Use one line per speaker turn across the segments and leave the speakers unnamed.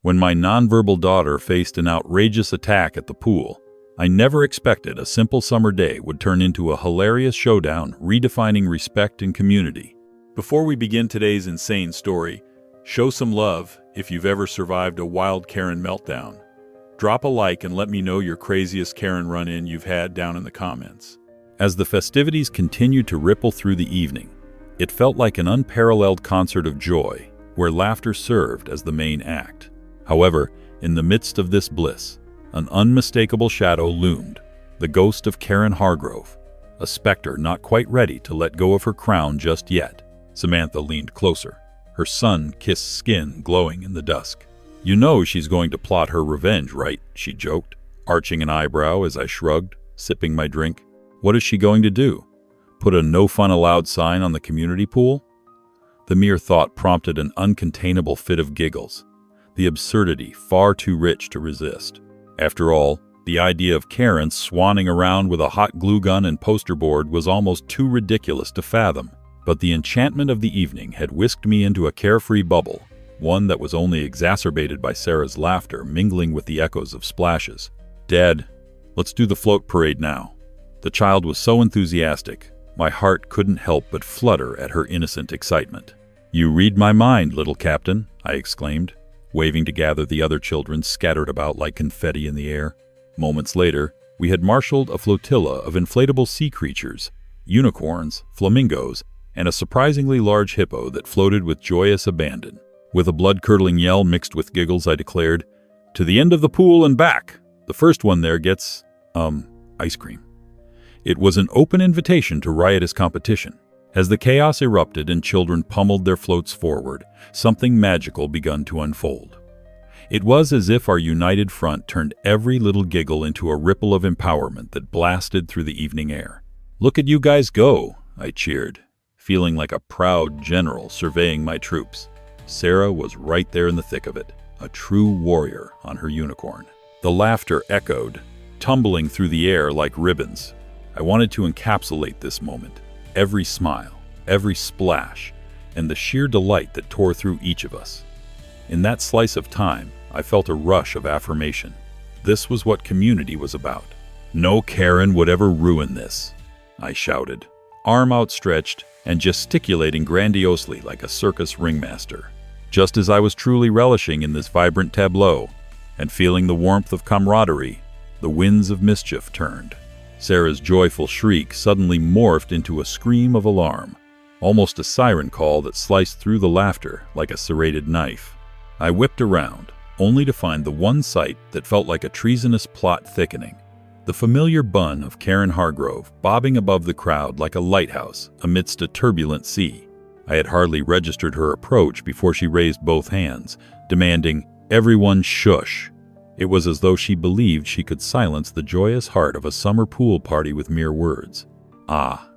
When my nonverbal daughter faced an outrageous attack at the pool, I never expected a simple summer day would turn into a hilarious showdown redefining respect and community. Before we begin today's insane story, show some love if you've ever survived a wild Karen meltdown. Drop a like and let me know your craziest Karen run-in you've had down in the comments. As the festivities continued to ripple through the evening, it felt like an unparalleled concert of joy, where laughter served as the main act. However, in the midst of this bliss, an unmistakable shadow loomed, the ghost of Karen Hargrove, a specter not quite ready to let go of her crown just yet. Samantha leaned closer, her sun-kissed skin glowing in the dusk. "You know she's going to plot her revenge, right?" she joked, arching an eyebrow as I shrugged, sipping my drink. "What is she going to do? Put a no fun allowed sign on the community pool?" The mere thought prompted an uncontainable fit of giggles, the absurdity far too rich to resist. After all, the idea of Karen swanning around with a hot glue gun and poster board was almost too ridiculous to fathom. But the enchantment of the evening had whisked me into a carefree bubble, one that was only exacerbated by Sarah's laughter mingling with the echoes of splashes. "Dad, let's do the float parade now." The child was so enthusiastic, my heart couldn't help but flutter at her innocent excitement. "You read my mind, little captain," I exclaimed, waving to gather the other children scattered about like confetti in the air. Moments later, we had marshaled a flotilla of inflatable sea creatures, unicorns, flamingos, and a surprisingly large hippo that floated with joyous abandon. With a blood-curdling yell mixed with giggles, I declared, "To the end of the pool and back! The first one there gets, ice cream." It was an open invitation to riotous competition. As the chaos erupted and children pummeled their floats forward, something magical begun to unfold. It was as if our united front turned every little giggle into a ripple of empowerment that blasted through the evening air. "Look at you guys go," I cheered, feeling like a proud general surveying my troops. Sarah was right there in the thick of it, a true warrior on her unicorn. The laughter echoed, tumbling through the air like ribbons. I wanted to encapsulate this moment. Every smile, every splash, and the sheer delight that tore through each of us. In that slice of time, I felt a rush of affirmation. This was what community was about. "No Karen would ever ruin this," I shouted, arm outstretched and gesticulating grandiosely like a circus ringmaster. Just as I was truly relishing in this vibrant tableau and feeling the warmth of camaraderie, the winds of mischief turned. Sarah's joyful shriek suddenly morphed into a scream of alarm, almost a siren call that sliced through the laughter like a serrated knife. I whipped around, only to find the one sight that felt like a treasonous plot thickening. The familiar bun of Karen Hargrove bobbing above the crowd like a lighthouse amidst a turbulent sea. I had hardly registered her approach before she raised both hands, demanding, "Everyone shush." It was as though she believed she could silence the joyous heart of a summer pool party with mere words. "Ah,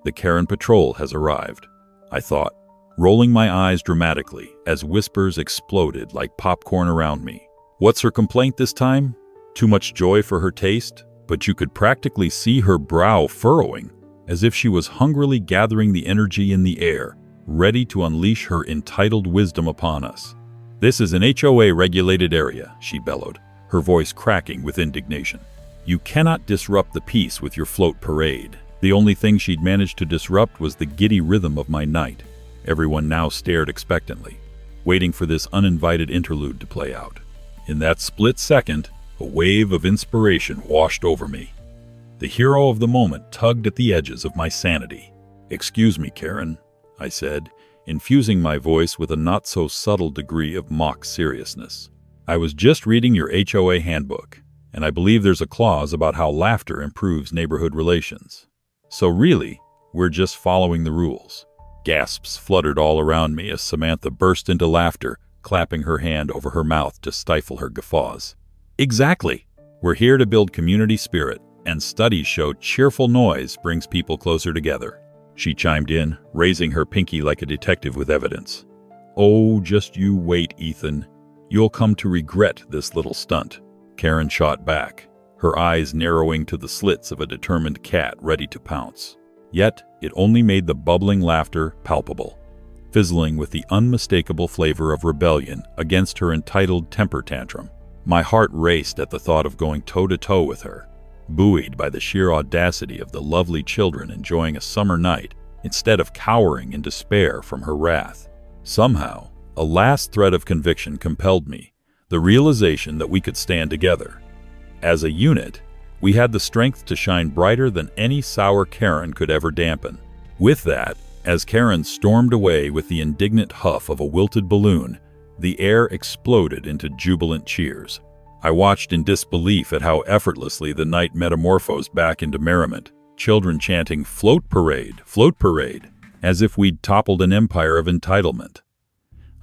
the Karen Patrol has arrived," I thought, rolling my eyes dramatically as whispers exploded like popcorn around me. "What's her complaint this time? Too much joy for her taste?" But you could practically see her brow furrowing, as if she was hungrily gathering the energy in the air, ready to unleash her entitled wisdom upon us. "This is an HOA-regulated area," she bellowed, her voice cracking with indignation. "You cannot disrupt the peace with your float parade." The only thing she'd managed to disrupt was the giddy rhythm of my night. Everyone now stared expectantly, waiting for this uninvited interlude to play out. In that split second, a wave of inspiration washed over me. The hero of the moment tugged at the edges of my sanity. "Excuse me, Karen," I said, infusing my voice with a not-so-subtle degree of mock seriousness. "I was just reading your HOA handbook, and I believe there's a clause about how laughter improves neighborhood relations. So really, we're just following the rules." Gasps fluttered all around me as Samantha burst into laughter, clapping her hand over her mouth to stifle her guffaws. "Exactly! We're here to build community spirit, and studies show cheerful noise brings people closer together," she chimed in, raising her pinky like a detective with evidence. "Oh, just you wait, Ethan. You'll come to regret this little stunt," Karen shot back, her eyes narrowing to the slits of a determined cat ready to pounce. Yet, it only made the bubbling laughter palpable. fizzling with the unmistakable flavor of rebellion against her entitled temper tantrum. My heart raced at the thought of going toe-to-toe with her, buoyed by the sheer audacity of the lovely children enjoying a summer night instead of cowering in despair from her wrath. Somehow, a last thread of conviction compelled me, the realization that we could stand together. As a unit, we had the strength to shine brighter than any sour Karen could ever dampen. With that, as Karen stormed away with the indignant huff of a wilted balloon, the air exploded into jubilant cheers. I watched in disbelief at how effortlessly the night metamorphosed back into merriment, children chanting float parade," as if we'd toppled an empire of entitlement.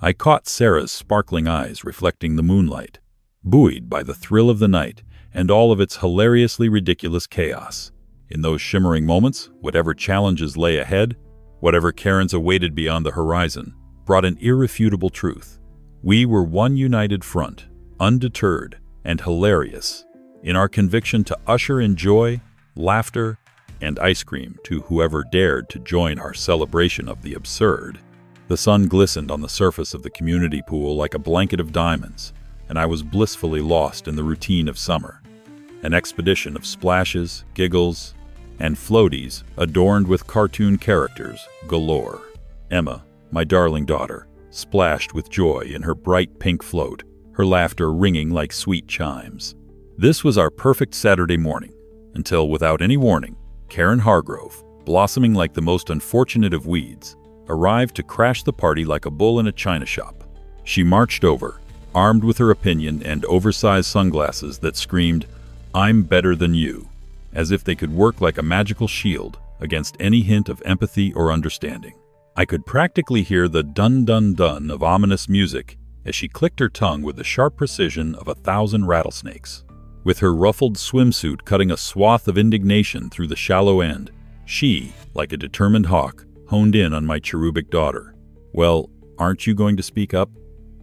I caught Sarah's sparkling eyes reflecting the moonlight, buoyed by the thrill of the night and all of its hilariously ridiculous chaos. In those shimmering moments, whatever challenges lay ahead, whatever Karens awaited beyond the horizon, brought an irrefutable truth. We were one united front, undeterred and hilarious, in our conviction to usher in joy, laughter, and ice cream to whoever dared to join our celebration of the absurd. The sun glistened on the surface of the community pool like a blanket of diamonds, and I was blissfully lost in the routine of summer. An expedition of splashes, giggles, and floaties adorned with cartoon characters galore. Emma, my darling daughter, splashed with joy in her bright pink float, her laughter ringing like sweet chimes. This was our perfect Saturday morning, until, without any warning, Karen Hargrove, blossoming like the most unfortunate of weeds, arrived to crash the party like a bull in a china shop. She marched over, armed with her opinion and oversized sunglasses that screamed, "I'm better than you," as if they could work like a magical shield against any hint of empathy or understanding. I could practically hear the dun-dun-dun of ominous music as she clicked her tongue with the sharp precision of 1,000 rattlesnakes. With her ruffled swimsuit cutting a swath of indignation through the shallow end, she, like a determined hawk, honed in on my cherubic daughter. "Well, aren't you going to speak up?"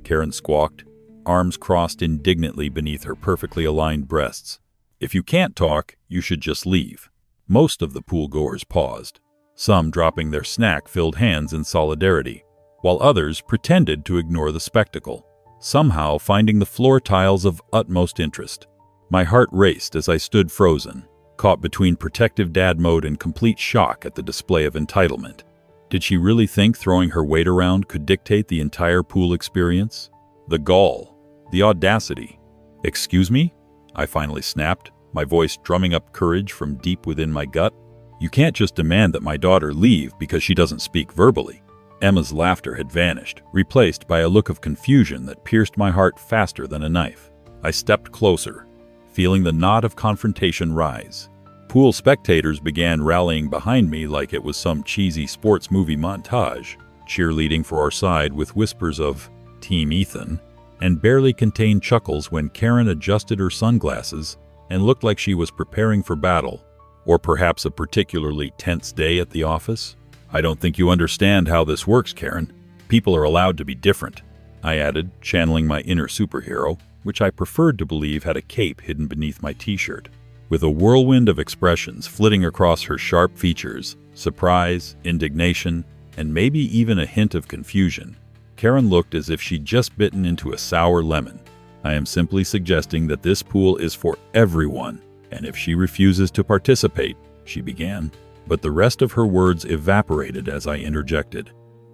Karen squawked, arms crossed indignantly beneath her perfectly aligned breasts. "If you can't talk, you should just leave." Most of the pool-goers paused, some dropping their snack-filled hands in solidarity, while others pretended to ignore the spectacle, somehow finding the floor tiles of utmost interest. My heart raced as I stood frozen, caught between protective dad mode and complete shock at the display of entitlement. Did she really think throwing her weight around could dictate the entire pool experience? The gall, the audacity. "Excuse me?" I finally snapped, my voice drumming up courage from deep within my gut. "You can't just demand that my daughter leave because she doesn't speak verbally." Emma's laughter had vanished, replaced by a look of confusion that pierced my heart faster than a knife. I stepped closer, feeling the knot of confrontation rise. Pool spectators began rallying behind me like it was some cheesy sports movie montage, cheerleading for our side with whispers of "Team Ethan," and barely contained chuckles when Karen adjusted her sunglasses and looked like she was preparing for battle, or perhaps a particularly tense day at the office. "I don't think you understand how this works, Karen. People are allowed to be different," I added, channeling my inner superhero, which I preferred to believe had a cape hidden beneath my t-shirt. With a whirlwind of expressions flitting across her sharp features, surprise, indignation, and maybe even a hint of confusion, Karen looked as if she'd just bitten into a sour lemon. "I am simply suggesting that this pool is for everyone, and if she refuses to participate," she began. But the rest of her words evaporated as I interjected.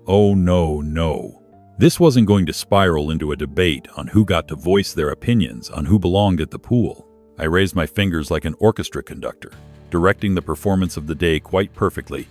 "Oh no, no." This wasn't going to spiral into a debate on who got to voice their opinions on who belonged at the pool. I raised my fingers like an orchestra conductor, directing the performance of the day quite perfectly.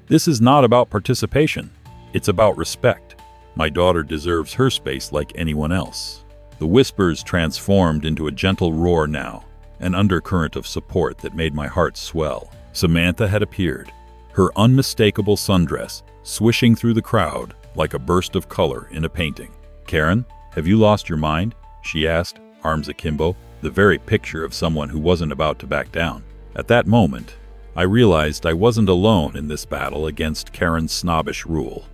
"This is not about participation. It's about respect. My daughter deserves her space like anyone else." The whispers transformed into a gentle roar now, an undercurrent of support that made my heart swell. Samantha had appeared, her unmistakable sundress swishing through the crowd like a burst of color in a painting. "Karen, have you lost your mind?" she asked, arms akimbo, the very picture of someone who wasn't about to back down. At that moment, I realized I wasn't alone in this battle against Karen's snobbish rule.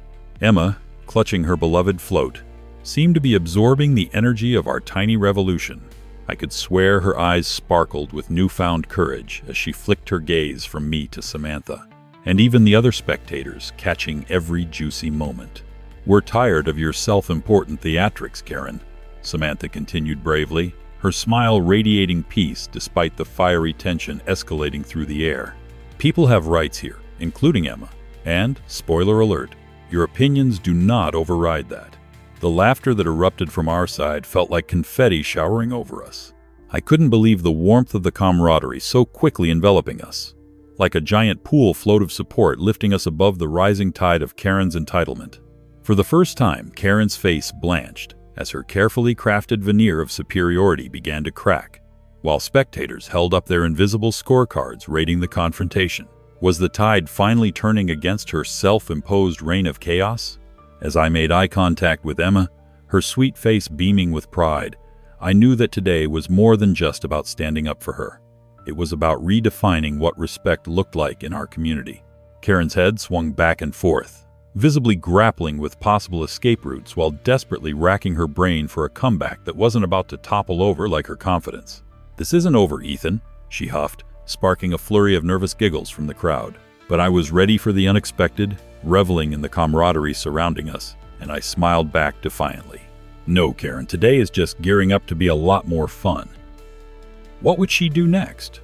Emma, clutching her beloved float, seemed to be absorbing the energy of our tiny revolution. I could swear her eyes sparkled with newfound courage as she flicked her gaze from me to Samantha, and even the other spectators catching every juicy moment. "We're tired of your self-important theatrics, Karen," Samantha continued bravely, her smile radiating peace despite the fiery tension escalating through the air. "People have rights here, including Emma. And, spoiler alert, your opinions do not override that." The laughter that erupted from our side felt like confetti showering over us. I couldn't believe the warmth of the camaraderie so quickly enveloping us, like a giant pool float of support lifting us above the rising tide of Karen's entitlement. For the first time, Karen's face blanched as her carefully crafted veneer of superiority began to crack, while spectators held up their invisible scorecards rating the confrontation. Was the tide finally turning against her self-imposed reign of chaos? As I made eye contact with Emma, her sweet face beaming with pride, I knew that today was more than just about standing up for her. It was about redefining what respect looked like in our community. Karen's head swung back and forth, visibly grappling with possible escape routes while desperately racking her brain for a comeback that wasn't about to topple over like her confidence. "This isn't over, Ethan," she huffed, sparking a flurry of nervous giggles from the crowd. But I was ready for the unexpected, reveling in the camaraderie surrounding us, and I smiled back defiantly. "No, Karen, today is just gearing up to be a lot more fun." What would she do next?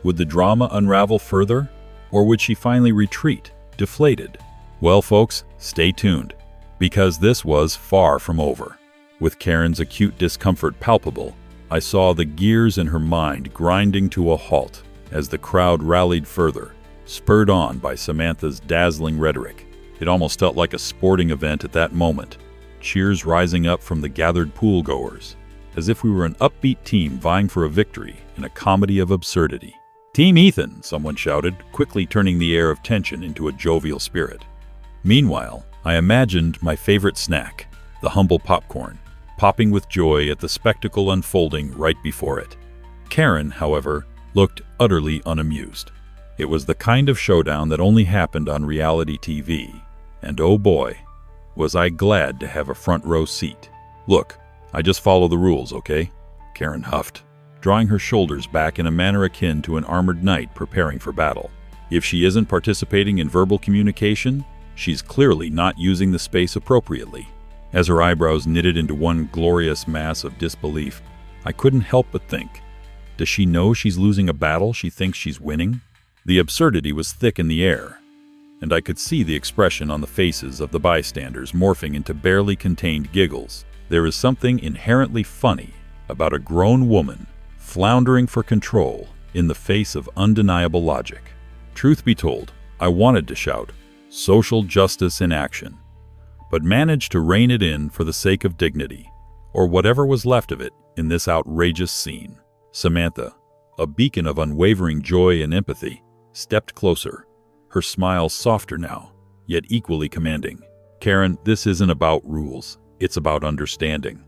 Would the drama unravel further, or would she finally retreat, deflated? Well, folks, stay tuned, because this was far from over. With Karen's acute discomfort palpable, I saw the gears in her mind grinding to a halt as the crowd rallied further, spurred on by Samantha's dazzling rhetoric. It almost felt like a sporting event at that moment, cheers rising up from the gathered pool-goers, as if we were an upbeat team vying for a victory in a comedy of absurdity. "Team Ethan," someone shouted, quickly turning the air of tension into a jovial spirit. Meanwhile, I imagined my favorite snack, the humble popcorn, popping with joy at the spectacle unfolding right before it. Karen, however, looked utterly unamused. It was the kind of showdown that only happened on reality TV, and oh boy, was I glad to have a front row seat. "Look, I just follow the rules, okay?" Karen huffed, drawing her shoulders back in a manner akin to an armored knight preparing for battle. If she isn't participating in verbal communication, she's clearly not using the space appropriately. As her eyebrows knitted into one glorious mass of disbelief, I couldn't help but think, does she know she's losing a battle she thinks she's winning? The absurdity was thick in the air, and I could see the expression on the faces of the bystanders morphing into barely contained giggles. There is something inherently funny about a grown woman floundering for control in the face of undeniable logic. Truth be told, I wanted to shout, "Social justice in action," but managed to rein it in for the sake of dignity, or whatever was left of it in this outrageous scene. Samantha, a beacon of unwavering joy and empathy, stepped closer, her smile softer now, yet equally commanding. "Karen, this isn't about rules, it's about understanding."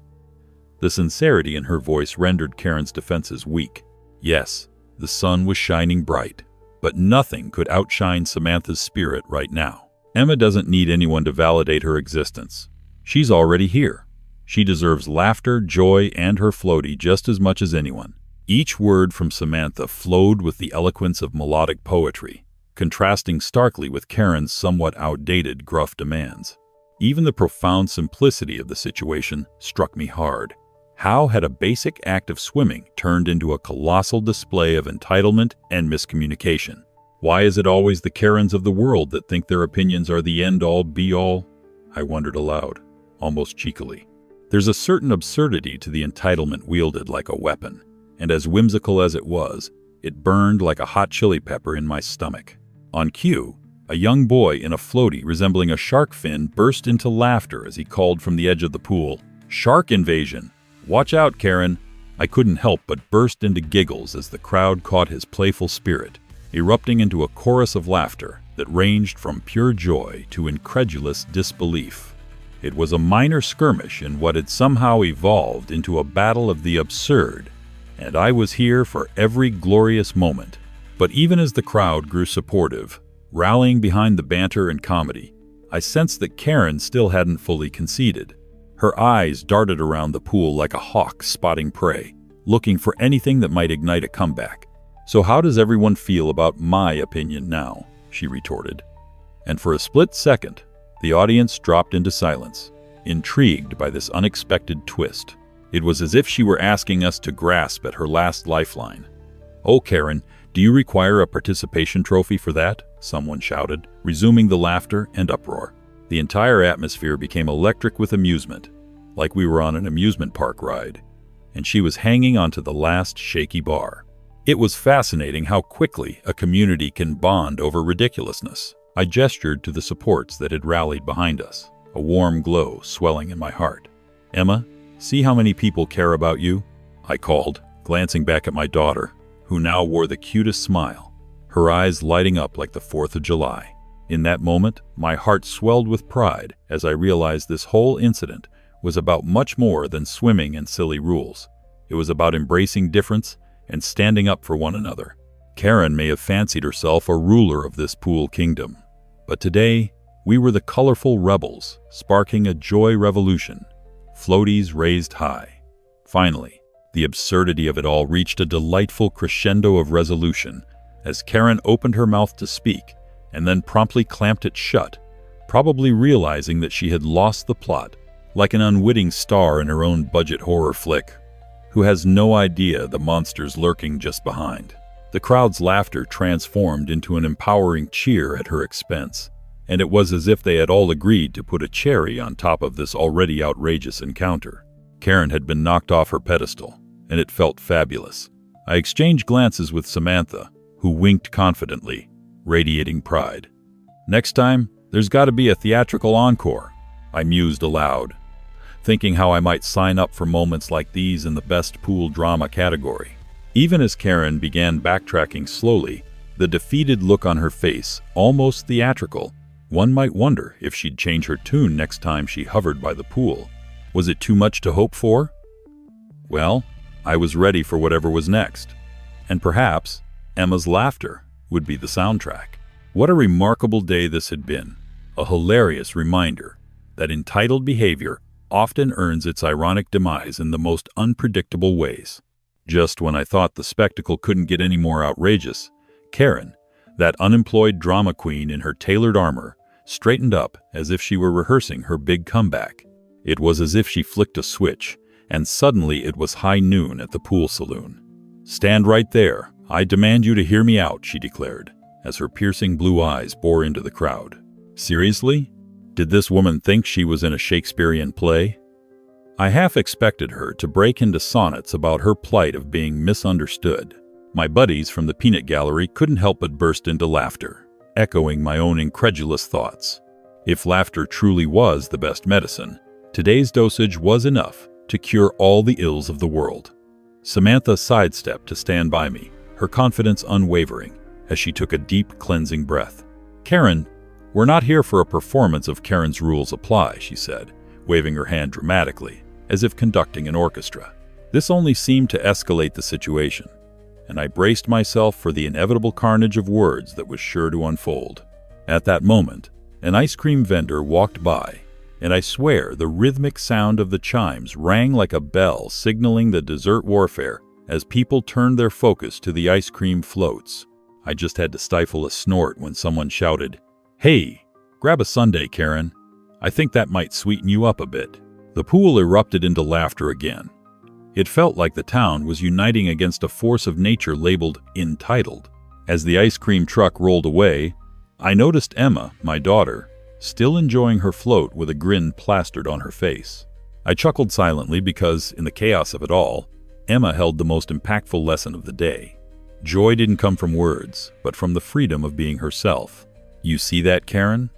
The sincerity in her voice rendered Karen's defenses weak. Yes, the sun was shining bright, but nothing could outshine Samantha's spirit right now. Emma doesn't need anyone to validate her existence. She's already here. She deserves laughter, joy, and her floaty just as much as anyone. Each word from Samantha flowed with the eloquence of melodic poetry, contrasting starkly with Karen's somewhat outdated, gruff demands. Even the profound simplicity of the situation struck me hard. How had a basic act of swimming turned into a colossal display of entitlement and miscommunication? Why is it always the Karens of the world that think their opinions are the end-all, be-all? I wondered aloud, almost cheekily. There's a certain absurdity to the entitlement wielded like a weapon, and as whimsical as it was, it burned like a hot chili pepper in my stomach. On cue, a young boy in a floaty resembling a shark fin burst into laughter as he called from the edge of the pool, "Shark invasion! Watch out, Karen!" I couldn't help but burst into giggles as the crowd caught his playful spirit, erupting into a chorus of laughter that ranged from pure joy to incredulous disbelief. It was a minor skirmish in what had somehow evolved into a battle of the absurd, and I was here for every glorious moment. But even as the crowd grew supportive, rallying behind the banter and comedy, I sensed that Karen still hadn't fully conceded. Her eyes darted around the pool like a hawk spotting prey, looking for anything that might ignite a comeback. "So how does everyone feel about my opinion now?" she retorted. And for a split second, The audience dropped into silence, intrigued by this unexpected twist. It was as if she were asking us to grasp at her last lifeline. "Oh, Karen, do you require a participation trophy for that?" someone shouted, resuming the laughter and uproar. The entire atmosphere became electric with amusement, like we were on an amusement park ride, and she was hanging onto the last shaky bar. It was fascinating how quickly a community can bond over ridiculousness. I gestured to the supports that had rallied behind us, a warm glow swelling in my heart. "Emma, see how many people care about you?" I called, glancing back at my daughter, who now wore the cutest smile, her eyes lighting up like the 4th of July. In that moment, my heart swelled with pride as I realized this whole incident was about much more than swimming and silly rules. It was about embracing difference and standing up for one another. Karen may have fancied herself a ruler of this pool kingdom, but today we were the colorful rebels, sparking a joy revolution, floaties raised high. Finally, the absurdity of it all reached a delightful crescendo of resolution as Karen opened her mouth to speak and then promptly clamped it shut, probably realizing that she had lost the plot, like an unwitting star in her own budget horror flick, who has no idea the monster's lurking just behind. The crowd's laughter transformed into an empowering cheer at her expense, and it was as if they had all agreed to put a cherry on top of this already outrageous encounter. Karen had been knocked off her pedestal, and it felt fabulous. I exchanged glances with Samantha, who winked confidently, radiating pride. "Next time, there's got to be a theatrical encore," I mused aloud, thinking how I might sign up for moments like these in the best pool drama category. Even as Karen began backtracking slowly, the defeated look on her face, almost theatrical, one might wonder if she'd change her tune next time she hovered by the pool. Was it too much to hope for? Well, I was ready for whatever was next. And perhaps Emma's laughter would be the soundtrack. What a remarkable day this had been. A hilarious reminder that entitled behavior often earns its ironic demise in the most unpredictable ways. Just when I thought the spectacle couldn't get any more outrageous, Karen, that unemployed drama queen in her tailored armor, straightened up as if she were rehearsing her big comeback. It was as if she flicked a switch, and suddenly it was high noon at the pool saloon. "Stand right there. I demand you to hear me out," she declared, as her piercing blue eyes bore into the crowd. Seriously? Did this woman think she was in a Shakespearean play? I half expected her to break into sonnets about her plight of being misunderstood. My buddies from the peanut gallery couldn't help but burst into laughter, echoing my own incredulous thoughts. If laughter truly was the best medicine, today's dosage was enough to cure all the ills of the world. Samantha sidestepped to stand by me, her confidence unwavering, as she took a deep, cleansing breath. "Karen, we're not here for a performance of Karen's Rules Apply," she said, waving her hand dramatically, as if conducting an orchestra. This only seemed to escalate the situation, and I braced myself for the inevitable carnage of words that was sure to unfold. At that moment, an ice cream vendor walked by, and I swear the rhythmic sound of the chimes rang like a bell signaling the dessert warfare as people turned their focus to the ice cream floats. I just had to stifle a snort when someone shouted, "Hey, grab a sundae, Karen. I think that might sweeten you up a bit." The pool erupted into laughter again. It felt like the town was uniting against a force of nature labeled entitled. As the ice cream truck rolled away, I noticed Emma, my daughter, still enjoying her float with a grin plastered on her face. I chuckled silently because, in the chaos of it all, Emma held the most impactful lesson of the day. Joy didn't come from words, but from the freedom of being herself. "You see that, Karen?"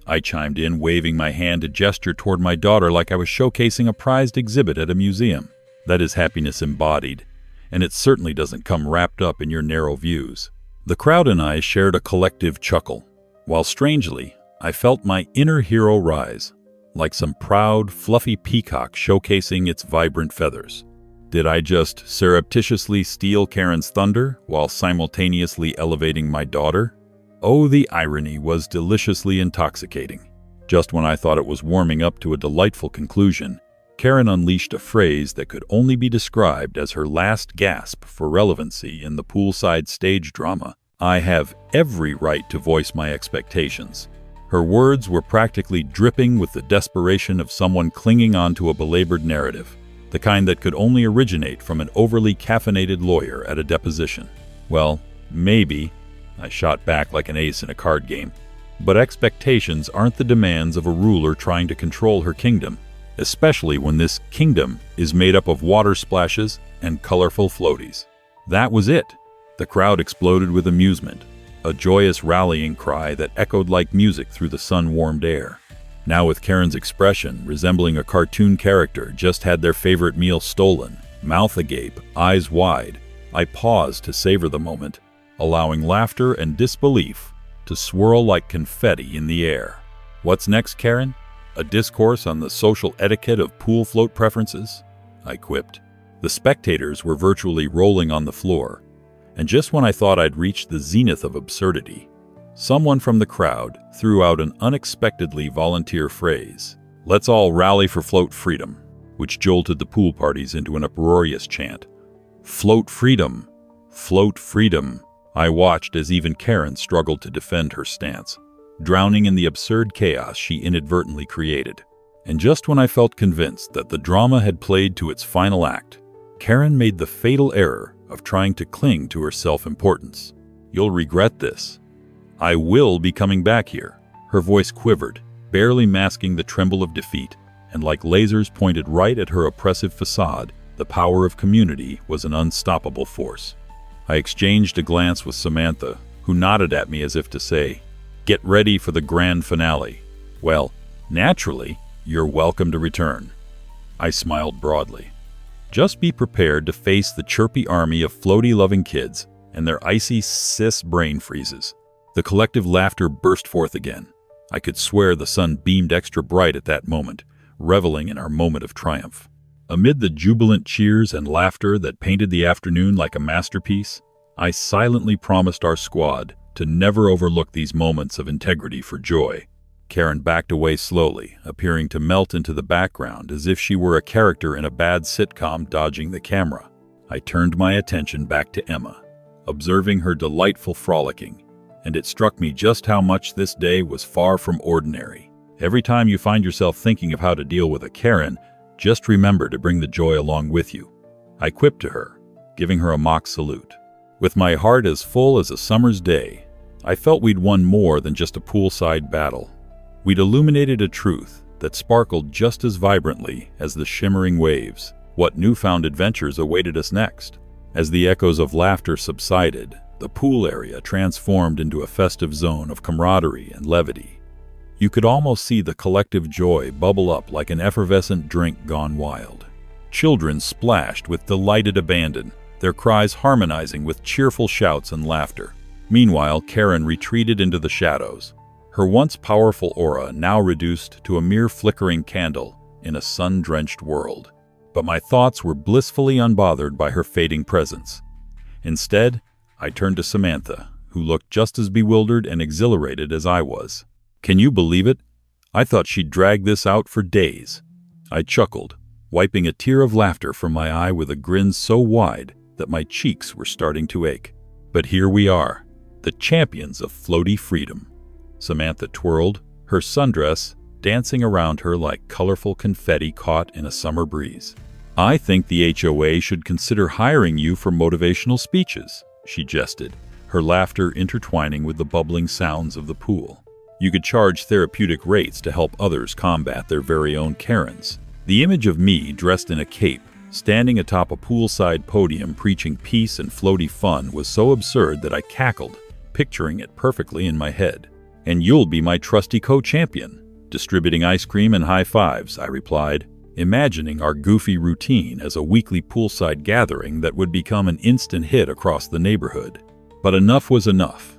I chimed in, waving my hand to gesture toward my daughter like I was showcasing a prized exhibit at a museum. "That is happiness embodied, and it certainly doesn't come wrapped up in your narrow views." The crowd and I shared a collective chuckle, while strangely, I felt my inner hero rise, like some proud, fluffy peacock showcasing its vibrant feathers. Did I just surreptitiously steal Karen's thunder while simultaneously elevating my daughter? Oh, the irony was deliciously intoxicating. Just when I thought it was warming up to a delightful conclusion, Karen unleashed a phrase that could only be described as her last gasp for relevancy in the poolside stage drama. "I have every right to voice my expectations. Her words were practically dripping with the desperation of someone clinging onto a belabored narrative, the kind that could only originate from an overly caffeinated lawyer at a deposition. Well, maybe, I shot back like an ace in a card game, but expectations aren't the demands of a ruler trying to control her kingdom, especially when this kingdom is made up of water splashes and colorful floaties. That was it. The crowd exploded with amusement, a joyous rallying cry that echoed like music through the sun-warmed air. Now with Karen's expression resembling a cartoon character just had their favorite meal stolen, mouth agape, eyes wide, I paused to savor the moment, allowing laughter and disbelief to swirl like confetti in the air. What's next, Karen? A discourse on the social etiquette of pool float preferences? I quipped. The spectators were virtually rolling on the floor, and just when I thought I'd reached the zenith of absurdity, someone from the crowd threw out an unexpectedly volunteer phrase, "Let's all rally for float freedom," which jolted the pool parties into an uproarious chant. Float freedom! Float freedom! I watched as even Karen struggled to defend her stance, drowning in the absurd chaos she inadvertently created. And just when I felt convinced that the drama had played to its final act, Karen made the fatal error of trying to cling to her self-importance. "You'll regret this. I will be coming back here." Her voice quivered, barely masking the tremble of defeat, and like lasers pointed right at her oppressive facade, the power of community was an unstoppable force. I exchanged a glance with Samantha, who nodded at me as if to say, "Get ready for the grand finale." "Well, naturally, you're welcome to return." I smiled broadly. Just be prepared to face the chirpy army of floaty-loving kids and their icy cis brain freezes. The collective laughter burst forth again. I could swear the sun beamed extra bright at that moment, reveling in our moment of triumph. Amid the jubilant cheers and laughter that painted the afternoon like a masterpiece, I silently promised our squad to never overlook these moments of integrity for joy. Karen backed away slowly, appearing to melt into the background as if she were a character in a bad sitcom dodging the camera. I turned my attention back to Emma, observing her delightful frolicking, and it struck me just how much this day was far from ordinary. Every time you find yourself thinking of how to deal with a Karen, just remember to bring the joy along with you. I quipped to her, giving her a mock salute. With my heart as full as a summer's day, I felt we'd won more than just a poolside battle. We'd illuminated a truth that sparkled just as vibrantly as the shimmering waves. What newfound adventures awaited us next? As the echoes of laughter subsided, the pool area transformed into a festive zone of camaraderie and levity. You could almost see the collective joy bubble up like an effervescent drink gone wild. Children splashed with delighted abandon, their cries harmonizing with cheerful shouts and laughter. Meanwhile, Karen retreated into the shadows, her once powerful aura now reduced to a mere flickering candle in a sun-drenched world. But my thoughts were blissfully unbothered by her fading presence. Instead, I turned to Samantha, who looked just as bewildered and exhilarated as I was. "Can you believe it? I thought she'd drag this out for days." I chuckled, wiping a tear of laughter from my eye with a grin so wide that my cheeks were starting to ache. "But here we are, the champions of floaty freedom." Samantha twirled, her sundress dancing around her like colorful confetti caught in a summer breeze. "I think the HOA should consider hiring you for motivational speeches," she jested, her laughter intertwining with the bubbling sounds of the pool. "You could charge therapeutic rates to help others combat their very own Karens." The image of me dressed in a cape, standing atop a poolside podium preaching peace and floaty fun was so absurd that I cackled, picturing it perfectly in my head. "And you'll be my trusty co-champion, distributing ice cream and high fives," I replied, imagining our goofy routine as a weekly poolside gathering that would become an instant hit across the neighborhood. But enough was enough.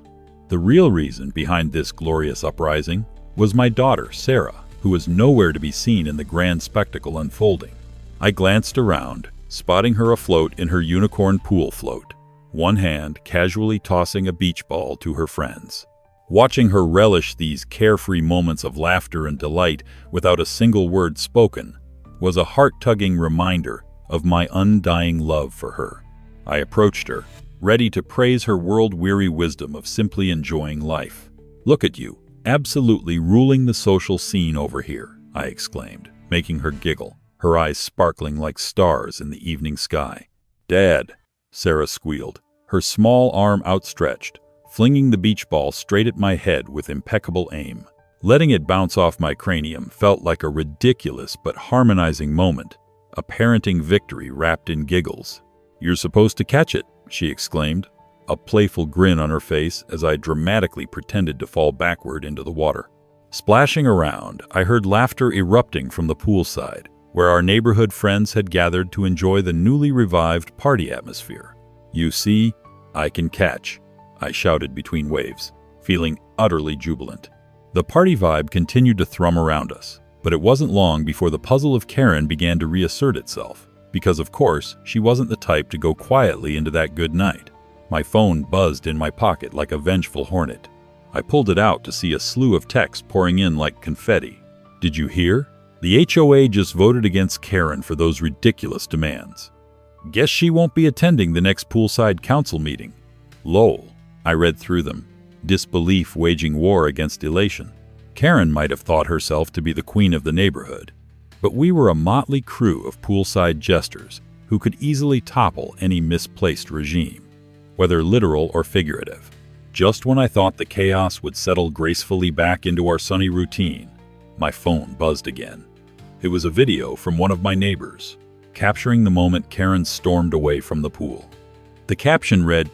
The real reason behind this glorious uprising was my daughter, Sarah, who was nowhere to be seen in the grand spectacle unfolding. I glanced around, spotting her afloat in her unicorn pool float, one hand casually tossing a beach ball to her friends. Watching her relish these carefree moments of laughter and delight without a single word spoken was a heart-tugging reminder of my undying love for her. I approached her, ready to praise her world-weary wisdom of simply enjoying life. "Look at you, Absolutely ruling the social scene over here, I exclaimed, making her giggle, her eyes sparkling like stars in the evening sky. Dad, Sarah squealed, her small arm outstretched, flinging the beach ball straight at my head with impeccable aim. Letting it bounce off my cranium felt like a ridiculous but harmonizing moment, a parenting victory wrapped in giggles. You're supposed to catch it, she exclaimed, a playful grin on her face as I dramatically pretended to fall backward into the water. Splashing around, I heard laughter erupting from the poolside, where our neighborhood friends had gathered to enjoy the newly revived party atmosphere. You see, I can catch, I shouted between waves, feeling utterly jubilant. The party vibe continued to thrum around us, but it wasn't long before the puzzle of Karen began to reassert itself, because of course, she wasn't the type to go quietly into that good night. My phone buzzed in my pocket like a vengeful hornet. I pulled it out to see a slew of texts pouring in like confetti. Did you hear? The HOA just voted against Karen for those ridiculous demands. Guess she won't be attending the next poolside council meeting. Lol. I read through them, disbelief waging war against elation. Karen might have thought herself to be the queen of the neighborhood, but we were a motley crew of poolside jesters who could easily topple any misplaced regime, whether literal or figurative. Just when I thought the chaos would settle gracefully back into our sunny routine, my phone buzzed again. It was a video from one of my neighbors, capturing the moment Karen stormed away from the pool. The caption read,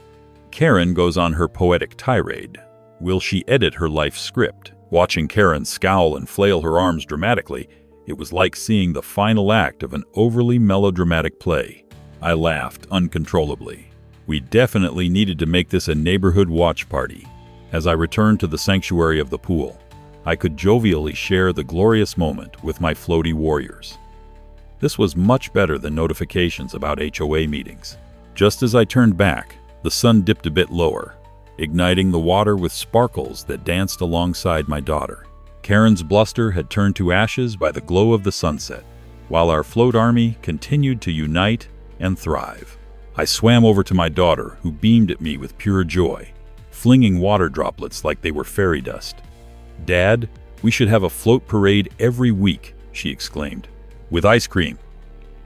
"Karen goes on her poetic tirade. Will she edit her life script?" Watching Karen scowl and flail her arms dramatically, it was like seeing the final act of an overly melodramatic play. I laughed uncontrollably. We definitely needed to make this a neighborhood watch party. As I returned to the sanctuary of the pool, I could jovially share the glorious moment with my floaty warriors. This was much better than notifications about HOA meetings. Just as I turned back, the sun dipped a bit lower, igniting the water with sparkles that danced alongside my daughter. Karen's bluster had turned to ashes by the glow of the sunset, while our float army continued to unite and thrive. I swam over to my daughter, who beamed at me with pure joy, flinging water droplets like they were fairy dust. "Dad, we should have a float parade every week," she exclaimed. "With ice cream."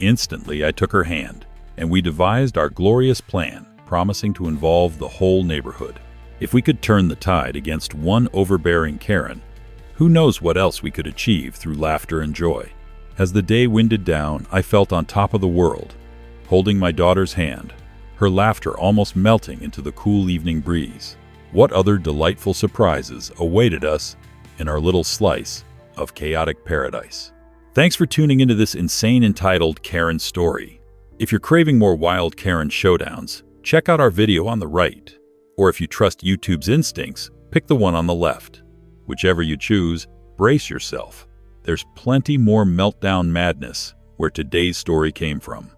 Instantly, I took her hand, and we devised our glorious plan, promising to involve the whole neighborhood. If we could turn the tide against one overbearing Karen, who knows what else we could achieve through laughter and joy. As the day winded down, I felt on top of the world, holding my daughter's hand, her laughter almost melting into the cool evening breeze. What other delightful surprises awaited us in our little slice of chaotic paradise? Thanks for tuning into this insane entitled Karen story. If you're craving more wild Karen showdowns, check out our video on the right. Or if you trust YouTube's instincts, pick the one on the left. Whichever you choose, brace yourself. There's plenty more meltdown madness where today's story came from.